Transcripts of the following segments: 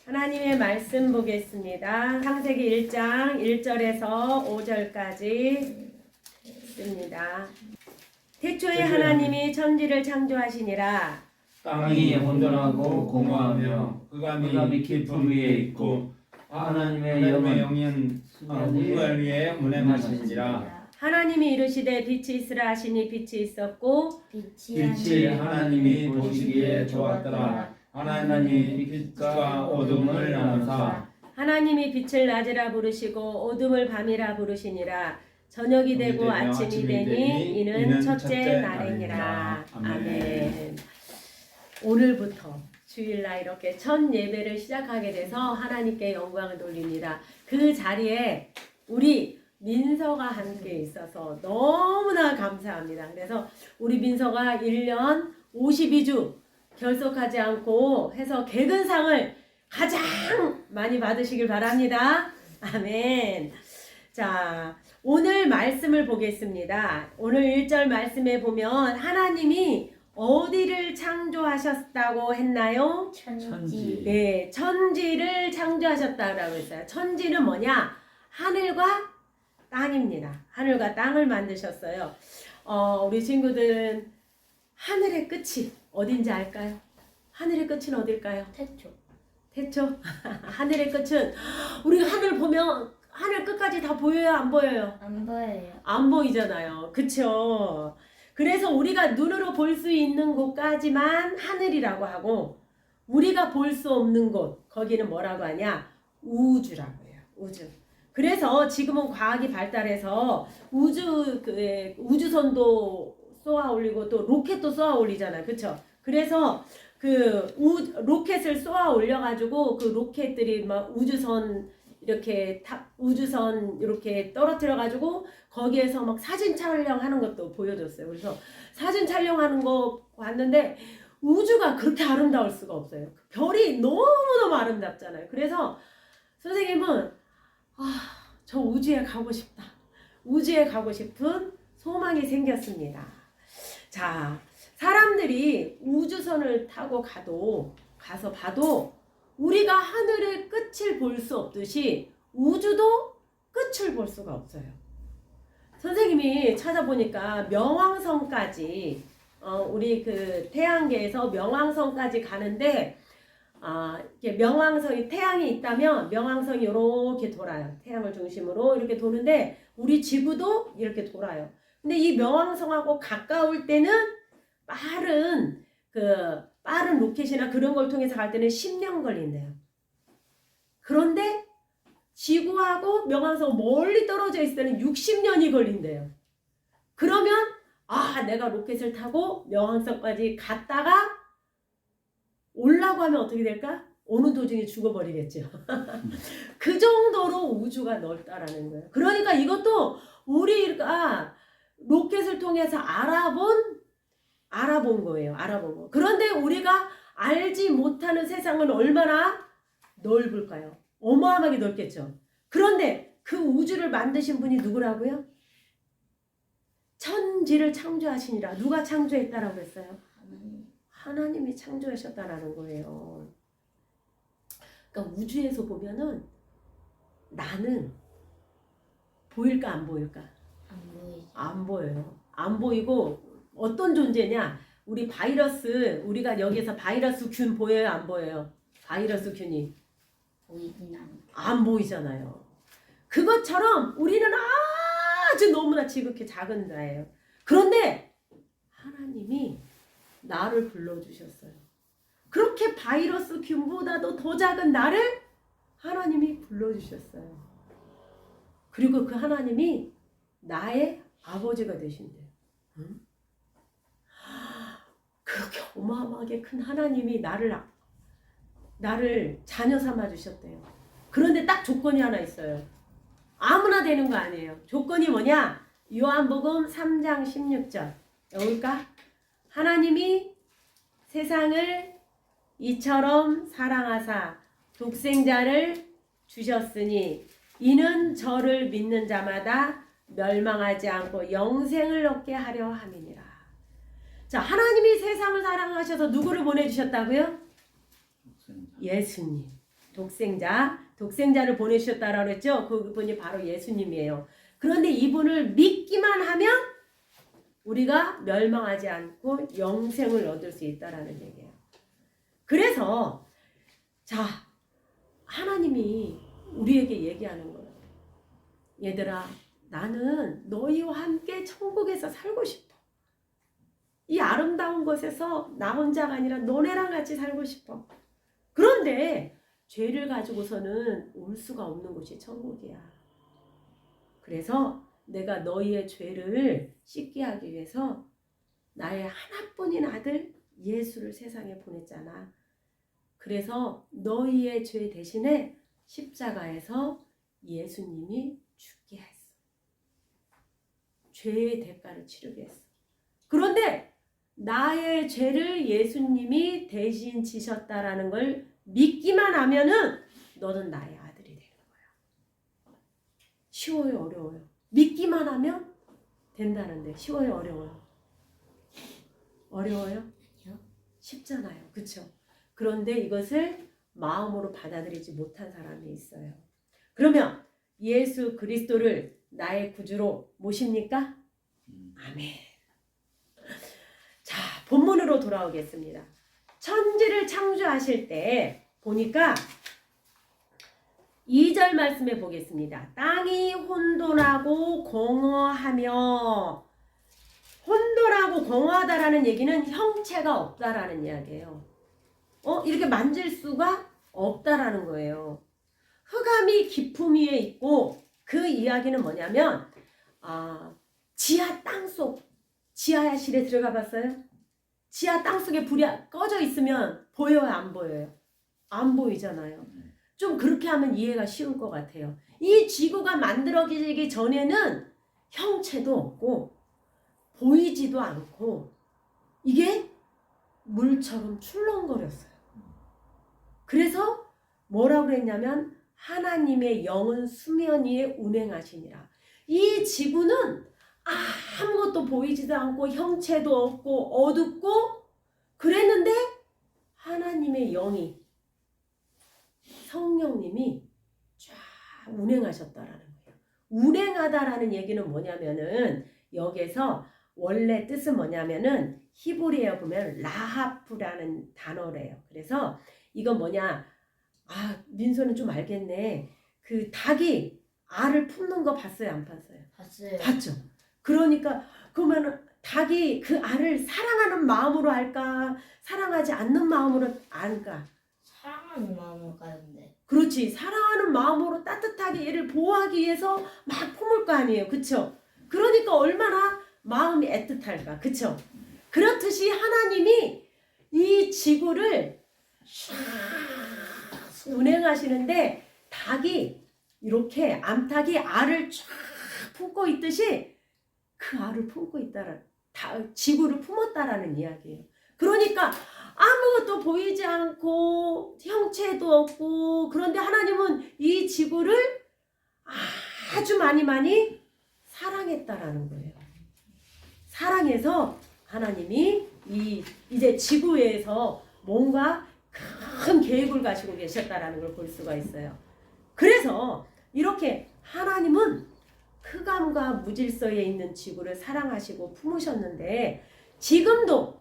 하나님의 말씀 보겠습니다. 창세기 1장 1절에서 5절까지 있습니다. 태초에 하나님이 천지를 창조하시니라. 땅이 온전하고 공허하며 흑암이 깊은 위에 있고 하나님의 영은 물결 위에 운행하시니라. 하나님이 이르시되 빛이 있으라 하시니 빛이 있었고 빛이 하나님이 보시기에 좋았더라. 하나님이 빛과 어둠을 나누사 하나님이 빛을 낮이라 부르시고 어둠을 밤이라 부르시니라. 저녁이 되고 아침이 되니 이는 첫째 날이니라. 아멘. 오늘부터 주일날 이렇게 첫 예배를 시작하게 돼서 하나님께 영광을 돌립니다. 그 자리에 우리 민서가 함께 있어서 너무나 감사합니다. 그래서 우리 민서가 1년 52주 결석하지 않고 해서 개근상을 가장 많이 받으시길 바랍니다. 아멘. 자, 오늘 말씀을 보겠습니다. 오늘 1절 말씀에 보면 하나님이 어디를 창조하셨다고 했나요? 천지. 네, 천지를 창조하셨다고 했어요. 천지는 뭐냐? 하늘과 땅입니다. 하늘과 땅을 만드셨어요. 우리 친구들은 하늘의 끝이 어딘지 알까요? 하늘의 끝은 어딜까요? 태초. 태초? 하늘의 끝은 우리 하늘 보면 하늘 끝까지 다 보여요? 안 보여요? 안 보여요. 안 보이잖아요. 그쵸? 그래서 우리가 눈으로 볼 수 있는 곳까지만 하늘이라고 하고 우리가 볼 수 없는 곳 거기는 뭐라고 하냐? 우주라고 해요. 우주. 그래서 지금은 과학이 발달해서 우주선도 쏘아 올리고 또 로켓도 쏘아 올리잖아요. 그쵸? 그래서 로켓을 쏘아 올려가지고 그 로켓들이 막 우주선 이렇게 떨어뜨려가지고 거기에서 막 사진 촬영하는 것도 보여줬어요. 그래서 사진 촬영하는 거 봤는데 우주가 그렇게 아름다울 수가 없어요. 별이 너무너무 아름답잖아요. 그래서 선생님은 저 우주에 가고 싶다. 우주에 가고 싶은 소망이 생겼습니다. 자, 사람들이 우주선을 타고 가서 봐도 우리가 하늘의 끝을 볼 수 없듯이 우주도 끝을 볼 수가 없어요. 선생님이 찾아보니까 명왕성까지 우리 그 태양계에서 명왕성까지 가는데 이렇게 명왕성이 태양이 있다면 명왕성이 이렇게 돌아요. 태양을 중심으로 이렇게 도는데 우리 지구도 이렇게 돌아요. 근데 이 명왕성하고 가까울 때는 빠른 로켓이나 그런 걸 통해서 갈 때는 10년 걸린대요. 그런데 지구하고 명왕성 멀리 떨어져 있을 때는 60년이 걸린대요. 그러면 내가 로켓을 타고 명왕성까지 갔다가 오려고 하면 어떻게 될까? 오는 도중에 죽어버리겠죠. 그 정도로 우주가 넓다라는 거예요. 그러니까 이것도 우리가 로켓을 통해서 알아본 거예요. 알아본 거. 그런데 우리가 알지 못하는 세상은 얼마나 넓을까요? 어마어마하게 넓겠죠. 그런데 그 우주를 만드신 분이 누구라고요? 천지를 창조하시니라. 누가 창조했다라고 했어요? 하나님이 창조하셨다라는 거예요. 그러니까 우주에서 보면은 나는 보일까 안 보일까? 안 보이죠. 안 보여요. 안 보이고 어떤 존재냐? 우리 바이러스, 우리가 여기서 바이러스 균 보여요? 안 보여요? 바이러스 균이 보이진 않고. 안 보이잖아요. 그것처럼 우리는 아주 너무나 지극히 작은 자예요. 그런데 하나님이 나를 불러주셨어요. 그렇게 바이러스 균보다도 더 작은 나를 하나님이 불러주셨어요. 그리고 그 하나님이 나의 아버지가 되신대요. 응? 그렇게 어마어마하게 큰 하나님이 나를 자녀 삼아 주셨대요. 그런데 딱 조건이 하나 있어요. 아무나 되는 거 아니에요. 조건이 뭐냐? 요한복음 3장 16절. 여기까 하나님이 세상을 이처럼 사랑하사 독생자를 주셨으니 이는 저를 믿는 자마다 멸망하지 않고 영생을 얻게 하려 함이니라. 자, 하나님이 세상을 사랑하셔서 누구를 보내주셨다고요? 예수님. 독생자를 보내주셨다라고 했죠. 그분이 바로 예수님이에요. 그런데 이분을 믿기만 하면 우리가 멸망하지 않고 영생을 얻을 수 있다라는 얘기예요. 그래서 자, 하나님이 우리에게 얘기하는 거예요. 얘들아, 나는 너희와 함께 천국에서 살고 싶어. 이 아름다운 곳에서 나 혼자가 아니라 너네랑 같이 살고 싶어. 그런데 죄를 가지고서는 올 수가 없는 곳이 천국이야. 그래서 내가 너희의 죄를 씻게 하기 위해서 나의 하나뿐인 아들 예수를 세상에 보냈잖아. 그래서 너희의 죄 대신에 십자가에서 예수님이 죽게 했어. 죄의 대가를 치르게 했어. 그런데 나의 죄를 예수님이 대신 지셨다라는 걸 믿기만 하면은 너는 나의 아들이 되는 거야. 쉬워요, 어려워요? 믿기만 하면 된다는데 쉬워요, 어려워요? 어려워요? 아니요. 쉽잖아요, 그렇죠? 그런데 이것을 마음으로 받아들이지 못한 사람이 있어요. 그러면 예수 그리스도를 나의 구주로 모십니까? 아멘. 자, 본문으로 돌아오겠습니다. 천지를 창조하실 때 보니까 2절 말씀에 보겠습니다. 땅이 혼돈하고 공허하며, 혼돈하고 공허하다라는 얘기는 형체가 없다라는 이야기예요. 이렇게 만질 수가 없다라는 거예요. 흑암이 깊음 위에 있고, 그 이야기는 뭐냐면 지하 땅속, 지하실에 들어가 봤어요? 지하 땅속에 불이 꺼져 있으면 보여요, 안 보여요? 안 보이잖아요. 좀 그렇게 하면 이해가 쉬울 것 같아요. 이 지구가 만들어지기 전에는 형체도 없고 보이지도 않고 이게 물처럼 출렁거렸어요. 그래서 뭐라고 그랬냐면 하나님의 영은 수면 위에 운행하시니라. 이 지구는 아무것도 보이지도 않고 형체도 없고 어둡고 그랬는데 하나님의 영이, 성령님이 쫙 운행하셨다라는 거예요. 운행하다라는 얘기는 뭐냐면은 여기에서 원래 뜻은 뭐냐면은 히브리어에 보면 라하프라는 단어래요. 그래서 이건 뭐냐, 민소는 좀 알겠네. 그 닭이 알을 품는 거 봤어요, 안 봤어요? 봤어요. 봤죠. 그러니까 그러면 닭이 그 알을 사랑하는 마음으로 할까, 사랑하지 않는 마음으로 알까? 사랑하는 마음으로 가는데. 그렇지. 사랑하는 마음으로 따뜻하게 얘를 보호하기 위해서 막 품을 거 아니에요. 그쵸? 그러니까 얼마나 마음이 애틋할까. 그쵸? 그렇듯이 하나님이 이 지구를 운행하시는데 닭이 이렇게, 암탉이 알을 쫙 품고 있듯이 그 알을 품고 있다라, 지구를 품었다라는 이야기예요. 그러니까 아무것도 보이지 않고 형체도 없고, 그런데 하나님은 이 지구를 아주 많이 사랑했다라는 거예요. 사랑해서 하나님이 이제 지구에서 뭔가 큰 계획을 가지고 계셨다라는 걸 볼 수가 있어요. 그래서 이렇게 하나님은 흑암과 무질서에 있는 지구를 사랑하시고 품으셨는데, 지금도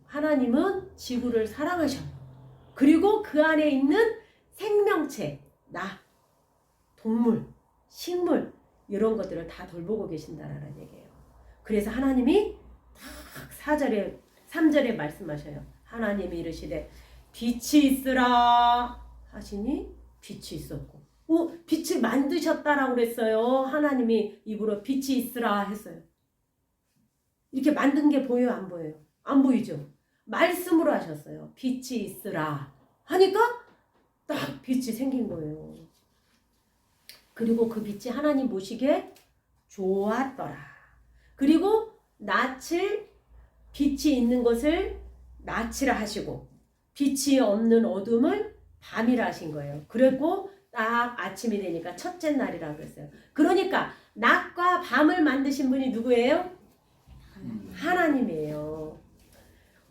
하나님은 지구를 사랑하셔요. 그리고 그 안에 있는 생명체, 동물, 식물, 이런 것들을 다 돌보고 계신다라는 얘기예요. 그래서 하나님이 딱 3절에 말씀하셔요. 하나님이 이르시되 빛이 있으라 하시니 빛이 있었고, 빛을 만드셨다라고 그랬어요. 하나님이 입으로 빛이 있으라 했어요. 이렇게 만든 게 보여요, 안 보여요? 안 보이죠? 말씀으로 하셨어요. 빛이 있으라 하니까 딱 빛이 생긴 거예요. 그리고 그 빛이 하나님 보시기에 좋았더라. 그리고 빛이 있는 것을 낮이라 하시고 빛이 없는 어둠을 밤이라 하신 거예요. 그리고 딱 아침이 되니까 첫째 날이라고 그랬어요. 그러니까 낮과 밤을 만드신 분이 누구예요? 하나님이에요.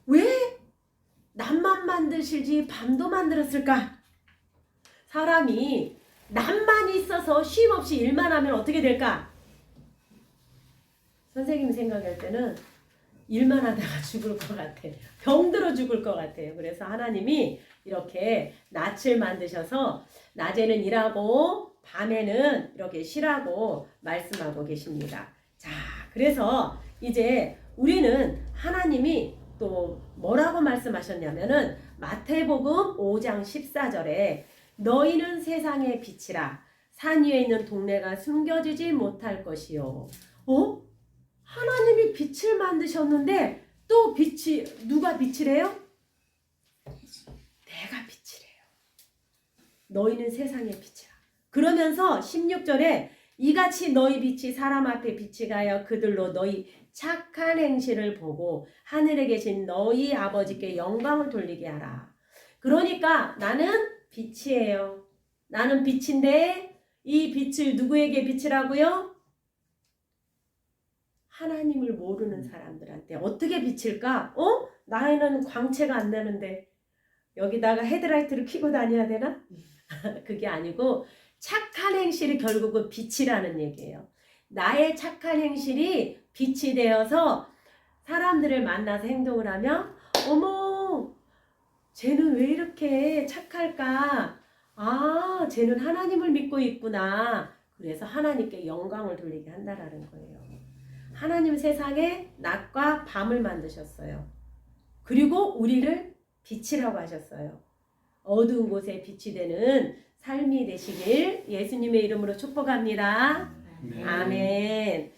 왜 낮만 만드시지 밤도 만들었을까? 사람이 남만 있어서 쉼 없이 일만 하면 어떻게 될까? 선생님이 생각할 때는 일만 하다가 죽을 것 같아. 병들어 죽을 것 같아요. 그래서 하나님이 이렇게 낯을 만드셔서 낮에는 일하고 밤에는 이렇게 쉬라고 말씀하고 계십니다. 자, 그래서 이제 우리는 하나님이 또 뭐라고 말씀하셨냐면은 마태복음 5장 14절에 너희는 세상의 빛이라 산 위에 있는 동네가 숨겨지지 못할 것이요. 하나님이 빛을 만드셨는데 또 빛이 누가 빛이래요? 내가 빛이래요. 너희는 세상의 빛이라. 그러면서 16절에 이같이 너희 빛이 사람 앞에 빛이 가여 그들로 너희 착한 행실을 보고 하늘에 계신 너희 아버지께 영광을 돌리게 하라. 그러니까 나는 빛이에요. 나는 빛인데 이 빛을 누구에게 비치라고요? 하나님을 모르는 사람들한테 어떻게 비칠까? 나에는 광채가 안 나는데 여기다가 헤드라이트를 켜고 다녀야 되나? 그게 아니고 착한 행실이 결국은 빛이라는 얘기예요. 나의 착한 행실이 빛이 되어서 사람들을 만나서 행동을 하면 어머 쟤는 왜 이렇게 착할까? 아 쟤는 하나님을 믿고 있구나. 그래서 하나님께 영광을 돌리게 한다라는 거예요. 하나님 세상에 낮과 밤을 만드셨어요. 그리고 우리를 빛이라고 하셨어요. 어두운 곳에 빛이 되는 삶이 되시길 예수님의 이름으로 축복합니다. 네. 아멘.